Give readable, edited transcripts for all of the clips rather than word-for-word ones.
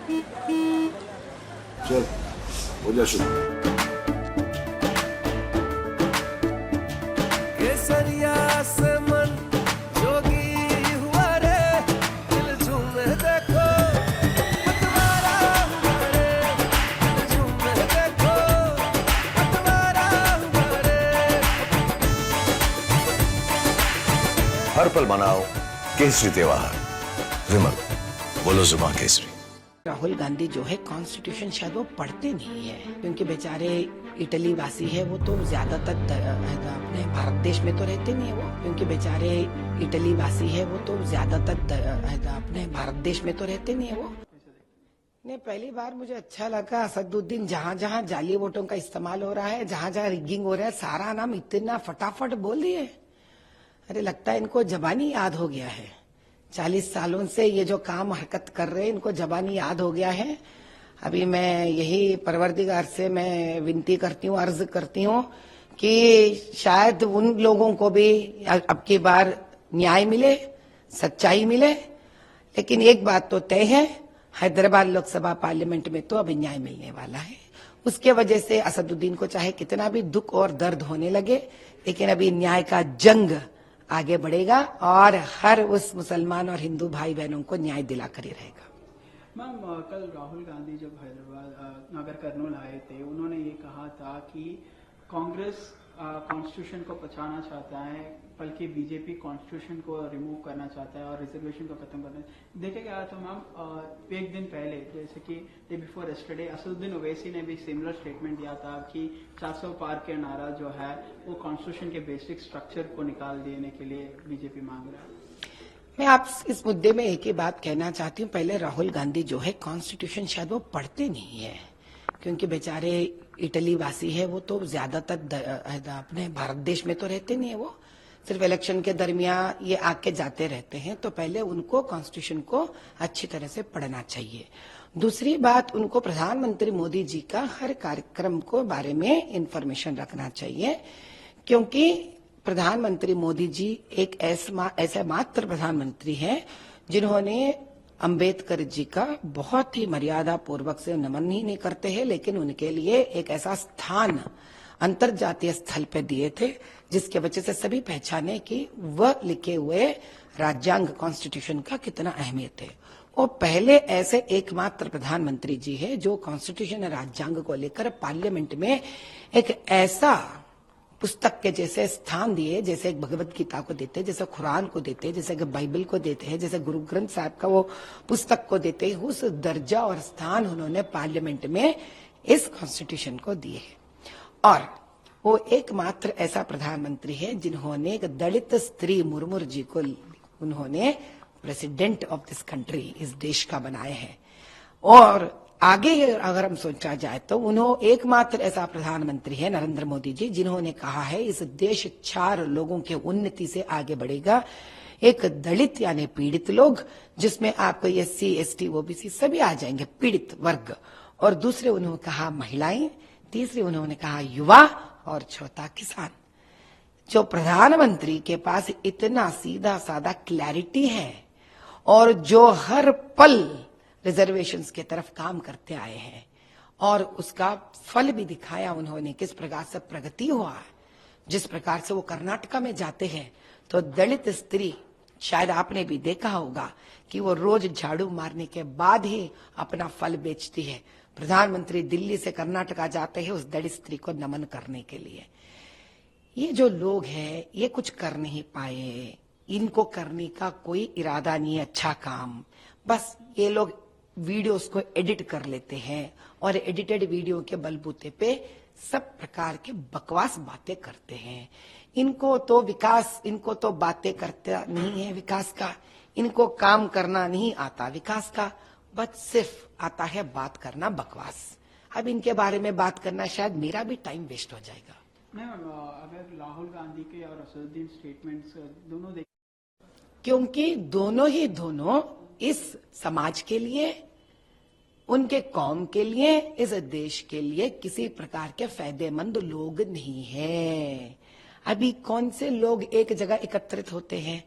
चल हो जा शुरू। केसरिया से मन जोगी हुआ रे, दिल झूमे देखो पतवारा हुआ रे, दिल झूमे देखो पतवारा हुआ रे। हर पल मनाओ केसरी त्योहार। विमल, बोलो जुबान केसरी। राहुल गांधी जो है कॉन्स्टिट्यूशन शायद वो पढ़ते नहीं है, क्योंकि बेचारे इटली वासी है, वो तो ज्यादातर अपने भारत देश में तो रहते नहीं है वो, क्योंकि बेचारे इटली वासी है, वो तो ज्यादातर अपने भारत देश में तो रहते नहीं है वो। नहीं, पहली बार मुझे अच्छा लगा असदुद्दीन जहाँ जहाँ जाली वोटों का इस्तेमाल हो रहा है, जहाँ जहाँ रिगिंग हो रहा है, सारा नाम इतना फटाफट बोल दिए। अरे लगता है इनको जबानी याद हो गया है, 40 सालों से ये जो काम हरकत कर रहे हैं इनको जबानी याद हो गया है। अभी मैं यही परवरदिगार से मैं विनती करती हूँ, अर्ज करती हूँ कि शायद उन लोगों को भी अब की बार न्याय मिले, सच्चाई मिले। लेकिन एक बात तो तय है, हैदराबाद लोकसभा पार्लियामेंट में तो अभी न्याय मिलने वाला है। उसके वजह से असदुद्दीन को चाहे कितना भी दुख और दर्द होने लगे, लेकिन अभी न्याय का जंग आगे बढ़ेगा और हर उस मुसलमान और हिंदू भाई बहनों को न्याय दिलाकर ही रहेगा। मैम, कल राहुल गांधी जब हैदराबाद नगर कर्नूल आए थे, उन्होंने ये कहा था कि कांग्रेस कॉन्स्टिट्यूशन को बचाना चाहता है, बल्कि बीजेपी कॉन्स्टिट्यूशन को रिमूव करना चाहता है और रिजर्वेशन को खत्म करना है। देखे गया तो मैम एक दिन पहले, जैसे कि day before yesterday, Asaduddin Owaisi ने भी सिमिलर स्टेटमेंट दिया था कि 400 पार के नारा जो है वो कॉन्स्टिट्यूशन के बेसिक स्ट्रक्चर को निकाल देने के लिए बीजेपी मांग रहा है। मैं आप इस मुद्दे में एक ही बात कहना चाहती हूँ। पहले राहुल गांधी जो है कॉन्स्टिट्यूशन शायद वो पढ़ते नहीं है, क्योंकि बेचारे इटली वासी है, वो तो ज्यादातर अपने भारत देश में तो रहते नहीं है वो, सिर्फ इलेक्शन के दरमियान ये आके जाते रहते हैं। तो पहले उनको कॉन्स्टिट्यूशन को अच्छी तरह से पढ़ना चाहिए। दूसरी बात, उनको प्रधानमंत्री मोदी जी का हर कार्यक्रम को बारे में इंफॉर्मेशन रखना चाहिए, क्योंकि प्रधानमंत्री मोदी जी एक ऐसे मात्र प्रधानमंत्री हैं जिन्होंने अंबेडकर जी का बहुत ही मर्यादा पूर्वक से नमन ही नहीं करते हैं, लेकिन उनके लिए एक ऐसा स्थान अंतर्जातीय स्थल पे दिए थे जिसके वजह से सभी पहचाने कि वह लिखे हुए राज्यांग कॉन्स्टिट्यूशन का कितना अहमियत है। वो पहले ऐसे एकमात्र प्रधानमंत्री जी है जो कॉन्स्टिट्यूशन राज्यांग को लेकर पार्लियामेंट में एक ऐसा पुस्तक के जैसे स्थान दिए, जैसे भगवत गीता को देते, जैसे कुरान को देते, जैसे बाइबल को देते हैं, जैसे गुरु ग्रंथ साहब का वो पुस्तक को देते हैं, उस दर्जा और स्थान उन्होंने पार्लियामेंट में इस कॉन्स्टिट्यूशन को दिए है। और वो एकमात्र ऐसा प्रधानमंत्री है जिन्होंने एक दलित स्त्री मुर्मू जी को उन्होंने प्रेसिडेंट ऑफ दिस कंट्री, इस देश का बनाए हैं। और आगे अगर हम सोचा जाए तो उन्होंने एकमात्र ऐसा प्रधानमंत्री है नरेंद्र मोदी जी जिन्होंने कहा है इस देश 4 लोगों के उन्नति से आगे बढ़ेगा। एक दलित यानी पीड़ित लोग, जिसमें आपको SC ST OBC सभी आ जाएंगे, पीड़ित वर्ग। और दूसरे उन्होंने कहा महिलाएं, तीसरे उन्होंने कहा युवा, और चौथा किसान। जो प्रधानमंत्री के पास इतना सीधा साधा क्लैरिटी है और जो हर पल रिजर्वेशंस के तरफ काम करते आए हैं और उसका फल भी दिखाया उन्होंने, किस प्रकार से प्रगति हुआ है। जिस प्रकार से वो कर्नाटका में जाते हैं तो दलित स्त्री, शायद आपने भी देखा होगा कि वो रोज झाड़ू मारने के बाद ही अपना फल बेचती है। प्रधानमंत्री दिल्ली से कर्नाटका जाते हैं उस दलित स्त्री को नमन करने के लिए। ये जो लोग हैं ये कुछ कर नहीं पाए, इनको करने का कोई इरादा नहीं है अच्छा काम, बस ये लोग वीडियोस को एडिट कर लेते हैं और एडिटेड वीडियो के बलबूते पे सब प्रकार के बकवास बातें करते हैं। इनको तो बातें करता नहीं है विकास का, इनको काम करना नहीं आता विकास का, बस सिर्फ आता है बात करना बकवास। अब इनके बारे में बात करना शायद मेरा भी टाइम वेस्ट हो जाएगा। नहीं मैम, अगर राहुल गांधी के और असदुद्दीन स्टेटमेंट्स दोनों क्योंकि दोनों इस समाज के लिए, उनके कौम के लिए, इस देश के लिए किसी प्रकार के फायदेमंद लोग नहीं है। अभी कौन से लोग एक जगह एकत्रित होते हैं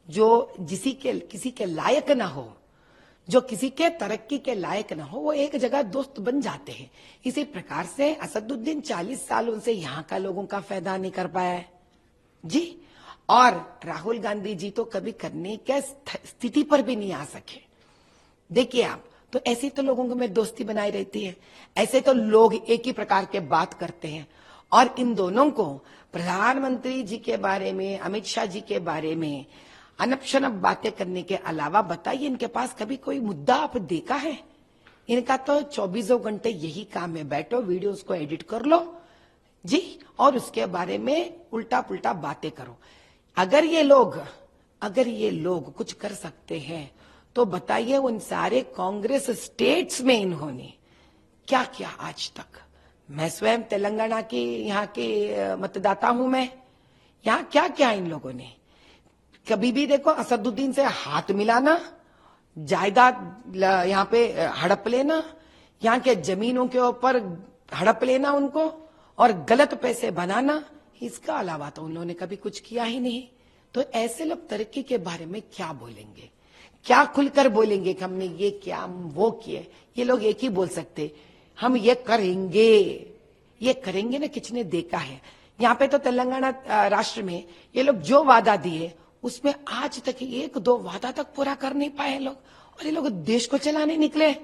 जो किसी के लायक ना हो, जो किसी के तरक्की के लायक न हो वो एक जगह दोस्त बन जाते हैं। इसी प्रकार से असदुद्दीन 40 साल उनसे यहाँ का लोगों का फायदा नहीं कर पाया है जी, और राहुल गांधी जी तो कभी करने के स्थिति पर भी नहीं आ सके। देखिए आप, तो ऐसे तो लोगों में दोस्ती बनाई रहती है, ऐसे तो लोग एक ही प्रकार के बात करते हैं। और इन दोनों को प्रधानमंत्री जी के बारे में, अमित शाह जी के बारे में अनप शनप बातें करने के अलावा बताइए इनके पास कभी कोई मुद्दा आप देखा है? इनका तो 24 घंटे यही काम है, बैठो वीडियोस को एडिट कर लो जी और उसके बारे में उल्टा पुल्टा बातें करो। अगर ये लोग कुछ कर सकते हैं तो बताइए उन सारे कांग्रेस स्टेट्स में इन्होंने क्या किया आज तक। मैं स्वयं तेलंगाना की यहाँ के मतदाता हूं, मैं यहाँ क्या क्या इन लोगों ने कभी भी देखो असदुद्दीन से हाथ मिलाना, जायदाद यहाँ पे हड़प लेना, यहाँ के जमीनों के ऊपर हड़प लेना उनको और गलत पैसे बनाना, इसका अलावा तो उन्होंने कभी कुछ किया ही नहीं। तो ऐसे लोग तरक्की के बारे में क्या बोलेंगे, क्या खुलकर बोलेंगे कि हमने ये किया, हम वो किए? ये लोग एक ही बोल सकते, हम ये करेंगे ना, किसने देखा है? यहाँ पे तो तेलंगाना राष्ट्र में ये लोग जो वादा दिए उसमें आज तक 1-2 वादा तक पूरा कर नहीं पाए लोग, और ये लोग देश को चलाने निकले।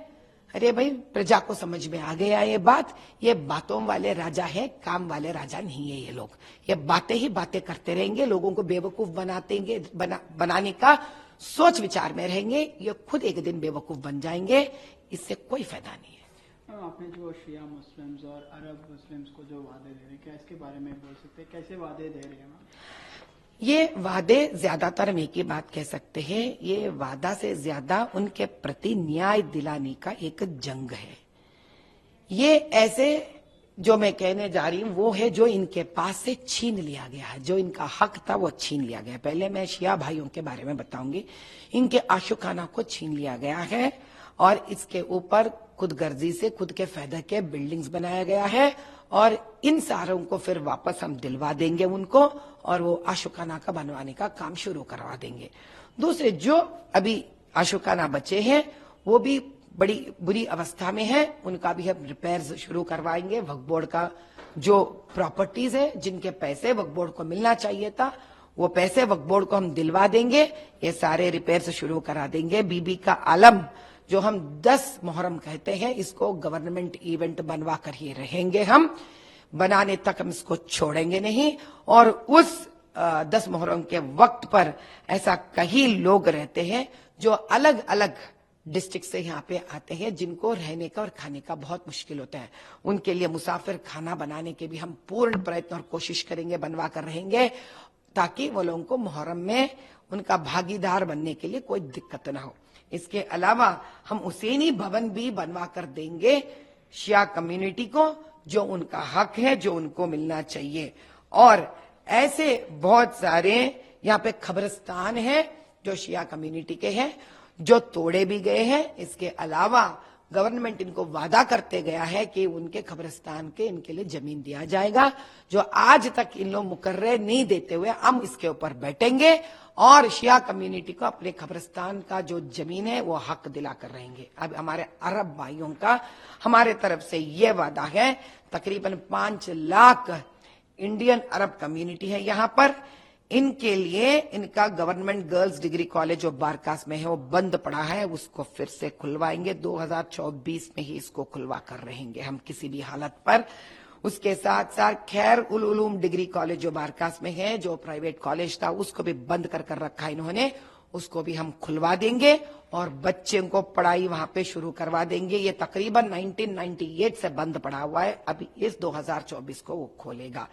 अरे भाई, प्रजा को समझ में आ गया ये बात, ये बातों वाले राजा है, काम वाले राजा नहीं है ये लोग। ये बातें ही बातें करते रहेंगे, लोगों को बेवकूफ बनाने का सोच विचार में रहेंगे, ये खुद एक दिन बेवकूफ बन जाएंगे, इससे कोई फायदा नहीं है। आपने जो शिया मुस्लिम्स और अरब मुस्लिम्स को जो वादे दे रहे हैं, क्या इसके बारे में बोल सकते हैं, कैसे वादे दे रहे हैं? ये वादे ज्यादातर हम एक ही बात कह सकते हैं, ये वादा से ज्यादा उनके प्रति न्याय दिलाने का एक जंग है। ये ऐसे जो मैं कहने जा रही हूं वो है जो इनके पास से छीन लिया गया है, जो इनका हक था वो छीन लिया गया। पहले मैं शिया भाइयों के बारे में बताऊंगी। इनके आशुखाना को छीन लिया गया है और इसके ऊपर खुद गर्जी से खुद के फायदे के बिल्डिंग्स बनाया गया है, और इन सारों को फिर वापस हम दिलवा देंगे उनको, और वो आशुखाना का बनवाने का काम शुरू करवा देंगे। दूसरे जो अभी आशुखाना बचे हैं वो भी बड़ी बुरी अवस्था में है, उनका भी हम रिपेयर्स शुरू करवाएंगे। वक्फ बोर्ड का जो प्रॉपर्टीज है, जिनके पैसे वक्फ बोर्ड को मिलना चाहिए था, वो पैसे वक्फ बोर्ड को हम दिलवा देंगे, ये सारे रिपेयर्स शुरू करा देंगे। बीबी का आलम जो हम 10 मुहर्रम कहते हैं, इसको गवर्नमेंट इवेंट बनवा कर ही रहेंगे, हम बनाने तक हम इसको छोड़ेंगे नहीं। और उस 10 मुहर्रम के वक्त पर ऐसा कई लोग रहते हैं जो अलग अलग डिस्ट्रिक्ट से यहाँ पे आते हैं, जिनको रहने का और खाने का बहुत मुश्किल होता है। उनके लिए मुसाफिर खाना बनाने के भी हम पूर्ण प्रयत्न और कोशिश करेंगे, बनवा कर रहेंगे, ताकि वो लोगों को मुहर्रम में उनका भागीदार बनने के लिए कोई दिक्कत ना हो। इसके अलावा हम हुसैनी भवन भी बनवा कर देंगे शिया कम्युनिटी को, जो उनका हक है, जो उनको मिलना चाहिए। और ऐसे बहुत सारे यहाँ पे कब्रिस्तान है जो शिया कम्युनिटी के हैं, जो तोड़े भी गए हैं। इसके अलावा गवर्नमेंट इनको वादा करते गया है कि उनके कब्रिस्तान के इनके लिए जमीन दिया जाएगा, जो आज तक इन लोग मुकर्रर नहीं देते हुए हम इसके ऊपर बैठेंगे और शिया कम्युनिटी को अपने कब्रिस्तान का जो जमीन है वो हक दिला कर रहेंगे। अब हमारे अरब भाइयों का हमारे तरफ से ये वादा है, तकरीबन 5 लाख इंडियन अरब कम्युनिटी है यहाँ पर, इनके लिए इनका गवर्नमेंट गर्ल्स डिग्री कॉलेज जो बारकास में है वो बंद पड़ा है, उसको फिर से खुलवाएंगे। 2024 में ही इसको खुलवा कर रहेंगे हम किसी भी हालत पर। उसके साथ साथ खैर उल उलूम डिग्री कॉलेज जो बारकास में है, जो प्राइवेट कॉलेज था, उसको भी बंद कर रखा है इन्होंने, उसको भी हम खुलवा देंगे और बच्चों को पढ़ाई वहां पे शुरू करवा देंगे। ये तकरीबन 1998 से बंद पड़ा हुआ है, अभी इस 2024 को वो खोलेगा।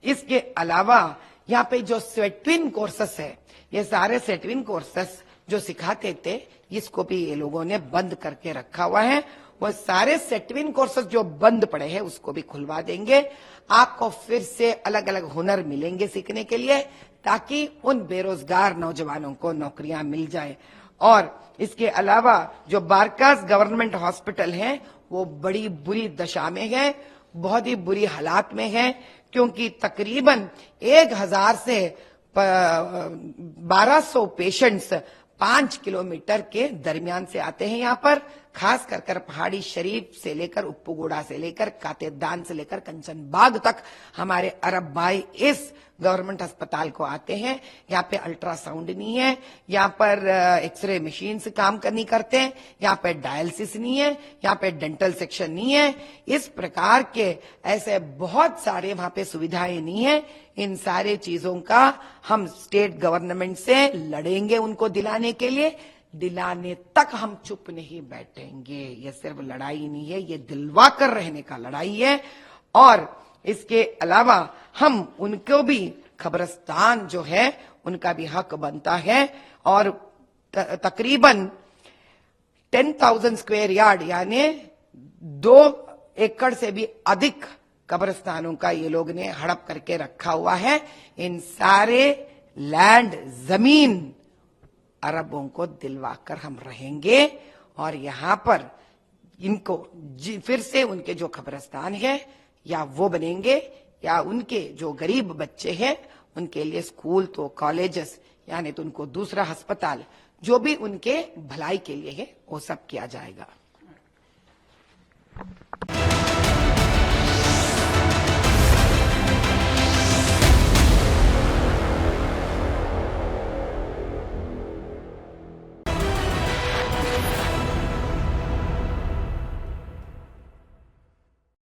इसके अलावा यहाँ पे जो सेटविन कोर्सेस है, ये सारे सेटविन कोर्सेस जो सिखाते थे, इसको भी ये लोगों ने बंद करके रखा हुआ है। वो सारे सेटविन कोर्सेस जो बंद पड़े हैं उसको भी खुलवा देंगे। आपको फिर से अलग अलग हुनर मिलेंगे सीखने के लिए, ताकि उन बेरोजगार नौजवानों को नौकरियां मिल जाए। और इसके अलावा जो बारकास गवर्नमेंट हॉस्पिटल है वो बड़ी बुरी दशा में है, बहुत ही बुरी हालात में है, क्योंकि तकरीबन 1000 से 1200 पेशेंट्स 5 किलोमीटर के दरमियान से आते हैं यहाँ पर, खास कर पहाड़ी शरीफ से लेकर उप्पूगोड़ा से लेकर कातेदान से लेकर कंचन बाग तक हमारे अरब भाई इस गवर्नमेंट अस्पताल को आते हैं। यहाँ पे अल्ट्रासाउंड नहीं है, यहाँ पर एक्सरे मशीन से काम नहीं करते हैं, यहाँ पे डायलिसिस नहीं है, यहाँ पे डेंटल सेक्शन नहीं है। इस प्रकार के ऐसे बहुत सारे वहां पे सुविधाएं नहीं है। इन सारे चीजों का हम स्टेट गवर्नमेंट से लड़ेंगे उनको दिलाने के लिए, दिलाने तक हम चुप नहीं बैठेंगे। ये सिर्फ लड़ाई नहीं है, ये दिलवा कर रहने का लड़ाई है। और इसके अलावा हम उनको भी कब्रिस्तान जो है उनका भी हक बनता है। और तकरीबन 10,000 स्क्वायर यार्ड यानी 2 एकड़ से भी अधिक कब्रिस्तानों का ये लोग ने हड़प करके रखा हुआ है। इन सारे लैंड जमीन अरबों को दिलवाकर हम रहेंगे और यहां पर इनको फिर से उनके जो कब्रिस्तान है या वो बनेंगे या उनके जो गरीब बच्चे हैं उनके लिए स्कूल तो कॉलेजेस यानी तो उनको दूसरा अस्पताल जो भी उनके भलाई के लिए है वो सब किया जाएगा।